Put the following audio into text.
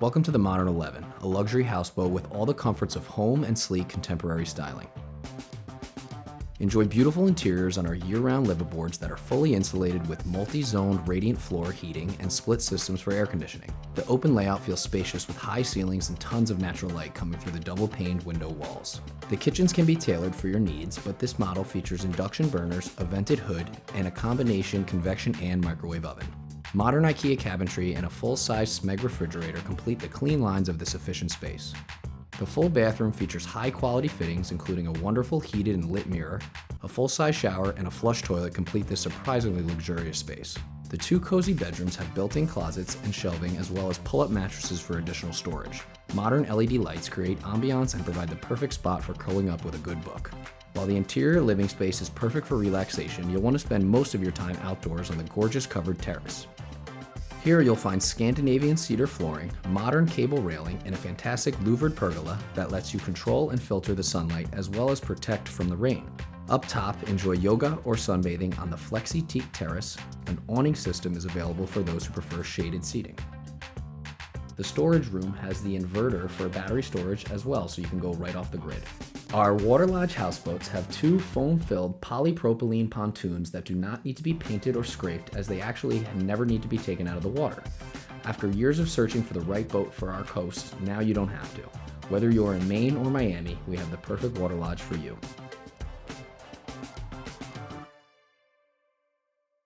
Welcome to the Modern 11, a luxury houseboat with all the comforts of home and sleek contemporary styling. Enjoy beautiful interiors on our year-round liveaboards that are fully insulated with multi-zoned radiant floor heating and split systems for air conditioning. The open layout feels spacious with high ceilings and tons of natural light coming through the double-paned window walls. The kitchens can be tailored for your needs, but this model features induction burners, a vented hood, and a combination convection and microwave oven. Modern IKEA cabinetry and a full-size Smeg refrigerator complete the clean lines of this efficient space. The full bathroom features high-quality fittings, including a wonderful heated and lit mirror, a full-size shower, and a flush toilet complete this surprisingly luxurious space. The two cozy bedrooms have built-in closets and shelving, as well as pull-up mattresses for additional storage. Modern LED lights create ambiance and provide the perfect spot for curling up with a good book. While the interior living space is perfect for relaxation, you'll want to spend most of your time outdoors on the gorgeous covered terrace. Here you'll find Scandinavian cedar flooring, modern cable railing, and a fantastic louvered pergola that lets you control and filter the sunlight as well as protect from the rain. Up top, enjoy yoga or sunbathing on the Flexi Teak terrace. An awning system is available for those who prefer shaded seating. The storage room has the inverter for battery storage as well, so you can go right off the grid. Our Waterlodge houseboats have two foam-filled polypropylene pontoons that do not need to be painted or scraped, as they actually never need to be taken out of the water. After years of searching for the right boat for our coast, now you don't have to. Whether you're in Maine or Miami, we have the perfect Waterlodge for you.